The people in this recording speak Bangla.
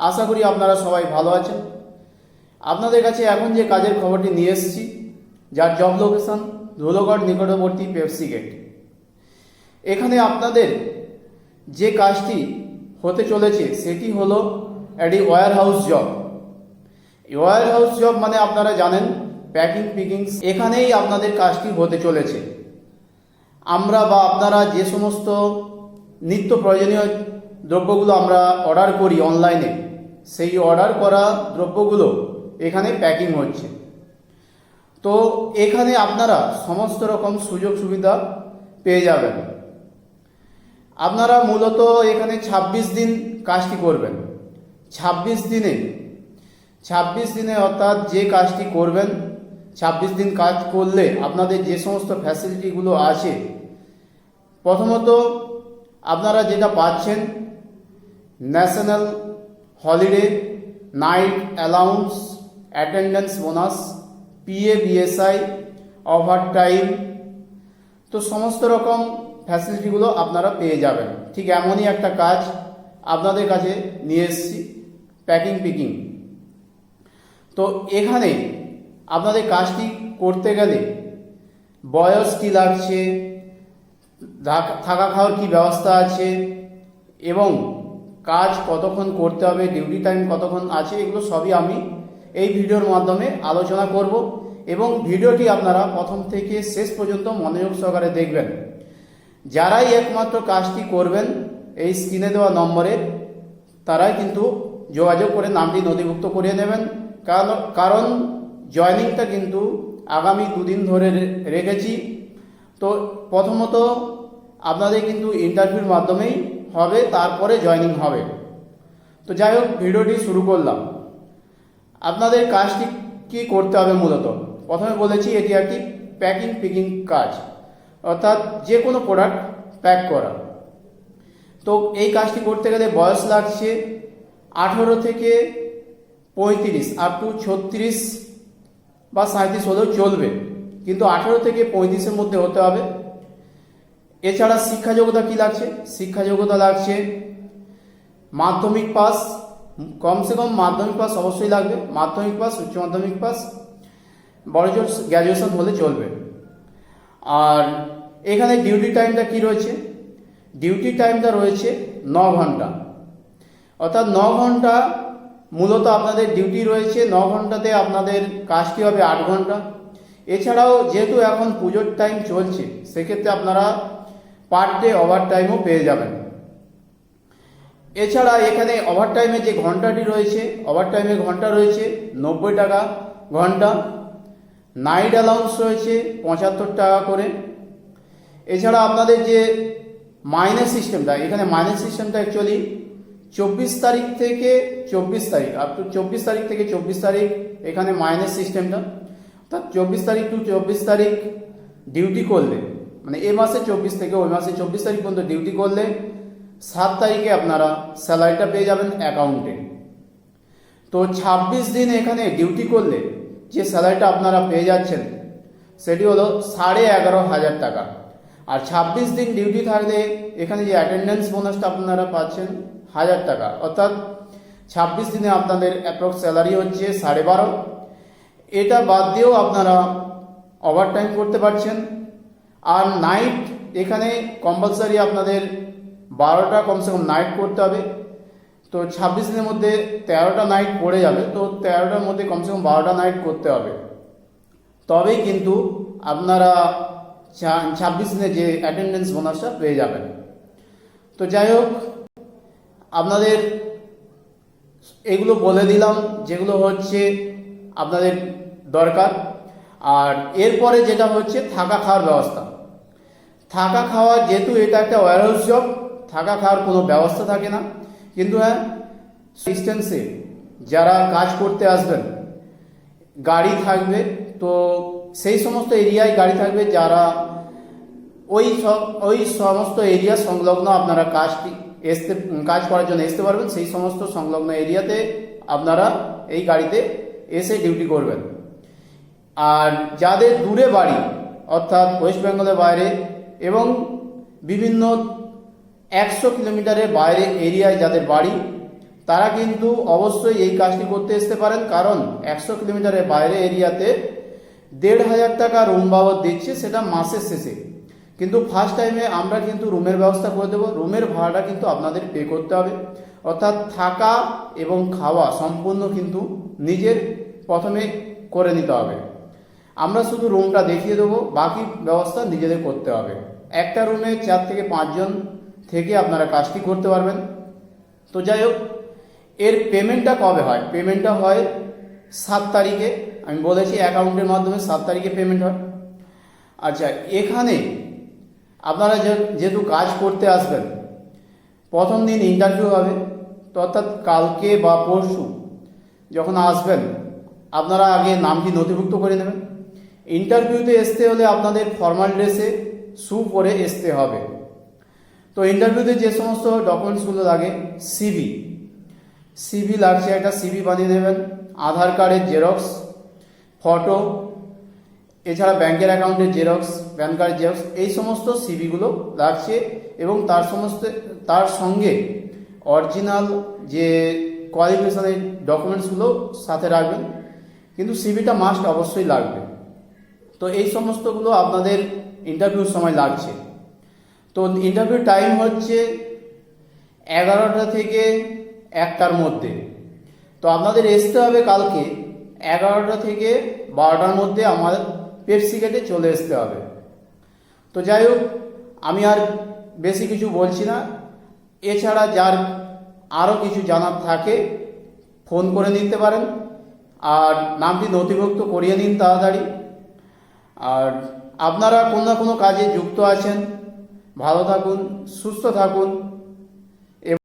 আশা করি আপনারা সবাই ভালো আছেন। আপনাদের কাছে এখন যে কাজের খবরটি নিয়ে এসেছি, যার জব লোকেশন ধুলোগড় নিকটবর্তী পেপসি গেট। এখানে আপনাদের যে কাজটি হতে চলেছে সেটি হলো একটি warehouse job. Warehouse job মানে আপনারা জানেন প্যাকিং পিকিং, এখানেই আপনাদের কাজটি হতে চলেছে। আমরা বা আপনারা যে সমস্ত নিত্য প্রয়োজনীয় দ্রব্যগুলো আমরা অর্ডার করি অনলাইনে, সেই অর্ডার করা দ্রব্যগুলো এখানে প্যাকিং হচ্ছে। তো এখানে আপনারা সমস্ত রকম সুযোগ সুবিধা পেয়ে যাবেন। আপনারা মূলত এখানে 26 দিন কাজটি করবেন। 26 দিনে অর্থাৎ যে কাজটি করবেন, 26 দিন কাজ করলে আপনাদের যে সমস্ত ফ্যাসিলিটিগুলো আছে, প্রথমত আপনারা যেটা পাচ্ছেন national holiday, night allowance, attendance bonus, PA, BSI, over time. তো সমস্ত রকম ফ্যাসিলিটিগুলো আপনারা পেয়ে যাবেন। ঠিক এমনই একটা কাজ আপনাদের কাছে নিয়ে এসেছি, প্যাকিং পিকিং। তো এখানে আপনাদের কাজটি করতে গেলে বয়স কী লাগছে, থাকা খাওয়ার কী ব্যবস্থা আছে এবং কাজ কতক্ষণ করতে হবে, ডিউটি টাইম কতক্ষণ আছে, এগুলো সবই আমি এই ভিডিওর মাধ্যমে আলোচনা করব। এবং ভিডিওটি আপনারা প্রথম থেকে শেষ পর্যন্ত মনোযোগ সহকারে দেখবেন। যারাই একমাত্র কাজটি করবেন এই স্ক্রিনে দেওয়া নম্বরে, তারাই কিন্তু যোগাযোগ করে নামটি নথিভুক্ত করিয়ে নেবেন। কারণ জয়নিংটা কিন্তু আগামী 2 দিন ধরে রেখেছি। তো প্রথমত আপনাদের কিন্তু ইন্টারভিউর মাধ্যমেই হবে, তারপরে জয়নিং হবে। তো যাই হোক, ভিডিওটি শুরু করলাম। আপনাদের কাজটি কি করতে হবে মূলত প্রথমে বলেছি, এটি একটি প্যাকিং পিকিং কাজ, অর্থাৎ যে কোনো প্রোডাক্ট প্যাক করা। তো এই কাজটি করতে গেলে বয়স লাগছে 18 থেকে 35, আপ টু 36 বা 37 হলেও চলবে, কিন্তু 18 থেকে 35-এর মধ্যে হতে হবে। এছাড়া শিক্ষা যোগ্যতা কী লাগছে? শিক্ষা যোগ্যতা লাগছে মাধ্যমিক পাস, কমসে কম মাধ্যমিক পাস অবশ্যই লাগবে। মাধ্যমিক পাস, উচ্চ মাধ্যমিক পাস, বড়জোর গ্র্যাজুয়েশন হলে চলবে। আর এখানে ডিউটি টাইমটা কি রয়েছে? ডিউটি টাইমটা রয়েছে 9 ঘন্টা, অর্থাৎ 9 ঘন্টা মূলত আপনাদের ডিউটি রয়েছে। 9 ঘন্টাতে আপনাদের কাজটি হবে 8 ঘন্টা। এছাড়াও যেহেতু এখন পুজোর টাইম চলছে, সেক্ষেত্রে আপনারা পার ডে ওভার টাইমও পেয়ে যাবেন। এছাড়া এখানে ওভার টাইমে যে ঘন্টাটি রয়েছে, ওভার টাইমে ঘন্টা রয়েছে 90 টাকা ঘন্টা। নাইট অ্যালাউন্স রয়েছে 75 টাকা করে। এছাড়া আপনাদের যে মাইনে সিস্টেমটা, এখানে মাইনে সিস্টেমটা অ্যাকচুয়ালি 24 তারিখ থেকে 24 তারিখ, আপ টু 24 তারিখ থেকে 24 তারিখ এখানে মাইনে সিস্টেমটা। অর্থাৎ 24 তারিখ টু 24 তারিখ ডিউটি করলে, মানে এ মাসে 24 থেকে ওই মাসে 24 তারিখ পর্যন্ত ডিউটি করলে 7 তারিখে আপনারা স্যালারিটা পেয়ে যাবেন অ্যাকাউন্টে। তো 26 দিন এখানে ডিউটি করলে যে স্যালারিটা আপনারা পেয়ে যাচ্ছেন সেটি হলো 11,500 টাকা। আর 26 দিন ডিউটি থাকলে এখানে যে অ্যাটেন্ডেন্স বোনাসটা আপনারা পাচ্ছেন 1000 টাকা, অর্থাৎ 26 দিনে আপনাদের অ্যাপ্রক্স স্যালারি হচ্ছে 12,500। এটা বাদ দিয়েও আপনারা ওভারটাইম করতে পারছেন। আর নাইট এখানে কম্পালসারি আপনাদের 12টা কমসে কম নাইট করতে হবে। তো 26 দিনের মধ্যে 13টা নাইট পড়ে যাবে, তো 13টার মধ্যে কমসে কম 12টা নাইট করতে হবে, তবেই কিন্তু আপনারা 26 দিনে যে অ্যাটেন্ডেন্স বোনাসটা পেয়ে যাবেন। তো যাই হোক, আপনাদের এগুলো বলে দিলাম যেগুলো হচ্ছে আপনাদের দরকার। আর এরপরে যেটা হচ্ছে থাকা খাওয়ার ব্যবস্থা। থাকা খাওয়া, যেহেতু এটা একটা ওয়্যারহাউস জব, থাকা খাওয়ার কোনো ব্যবস্থা থাকে না। কিন্তু হ্যাঁ, ডিস্টেন্সে যারা কাজ করতে আসবেন গাড়ি থাকবে। তো সেই সমস্ত এরিয়ায় গাড়ি থাকবে, যারা ওই সমস্ত এরিয়া সংলগ্ন আপনারা কাজ করার জন্য আসতে পারবেন। সেই সমস্ত সংলগ্ন এরিয়াতে আপনারা এই গাড়িতে এসে ডিউটি করবেন। আর যাদের দূরে বাড়ি, অর্থাৎ ওয়েস্ট বেঙ্গলের বাইরে এবং বিভিন্ন 100 কিলোমিটারের বাইরে এরিয়ায় যাদের বাড়ি, তারা কিন্তু অবশ্যই এই কাজটি করতে আসতে পারেন, কারণ 100 কিলোমিটারের বাইরে এরিয়াতে 1,500 টাকা রুম বাবদ দিচ্ছে, সেটা মাসের শেষে। কিন্তু ফার্স্ট টাইমে আমরা কিন্তু রুমের ব্যবস্থা করে দেবো। রুমের ভাড়াটা কিন্তু আপনাদের পে করতে হবে, অর্থাৎ থাকা এবং খাওয়া সম্পূর্ণ কিন্তু নিজের প্রথমে করে নিতে হবে। আমরা শুধু রুমটা দেখিয়ে দেবো, বাকি ব্যবস্থা নিজেদের করতে হবে। একটা রুমে 4 থেকে 5 জন থেকে আপনারা কাজটি করতে পারবেন। তো যাই হোক, এর পেমেন্টটা কবে হয়? পেমেন্টটা হয় 7 তারিখে। আমি বলেছি অ্যাকাউন্টের মাধ্যমে 7 তারিখে পেমেন্ট হয়। আচ্ছা, এখানে আপনারা যেহেতু কাজ করতে আসবেন, প্রথম দিন ইন্টারভিউ হবে। তো অর্থাৎ কালকে বা পরশু যখন আসবেন, আপনারা আগে নামটি নথিভুক্ত করে নেবেন। ইন্টারভিউতে আসতে হলে আপনাদের ফর্মাল ড্রেসে শু পরে আসতে হবে। তো ইন্টারভিউতে যে সমস্ত ডকুমেন্টসগুলো লাগে, সিভি লাগছে, একটা সিভি বানিয়ে নেবেন, আধার কার্ডের জেরক্স, ফটো, এছাড়া ব্যাংকের অ্যাকাউন্টের জেরক্স, প্যান কার্ডের জেরক্স, এই সমস্ত সিভিগুলো লাগছে। এবং তার সঙ্গে অরিজিনাল যে কোয়ালিফিকেশনের ডকুমেন্টসগুলো সাথে রাখবেন, কিন্তু সিভিটা মাস্ট অবশ্যই লাগবে। তো এই সমস্তগুলো আপনাদের ইন্টারভিউর সময় লাগছে। তো ইন্টারভিউ টাইম হচ্ছে 11টা থেকে 1টার মধ্যে। তো আপনাদের আসতে হবে কালকে 11টা থেকে 12টার মধ্যে আমাদের পেপসি গেটে চলে আসতে হবে। তো যাই হোক, আমি আর বেশি কিছু বলছি না। এছাড়া যার আরও কিছু জানার থাকে ফোন করে নিতে পারেন, আর নামটি নথিভুক্ত করিয়ে নিন তাড়াতাড়ি। আর আপনারা কোনো না কোনো কাজে যুক্ত আছেন, ভালো থাকুন, সুস্থ থাকুন।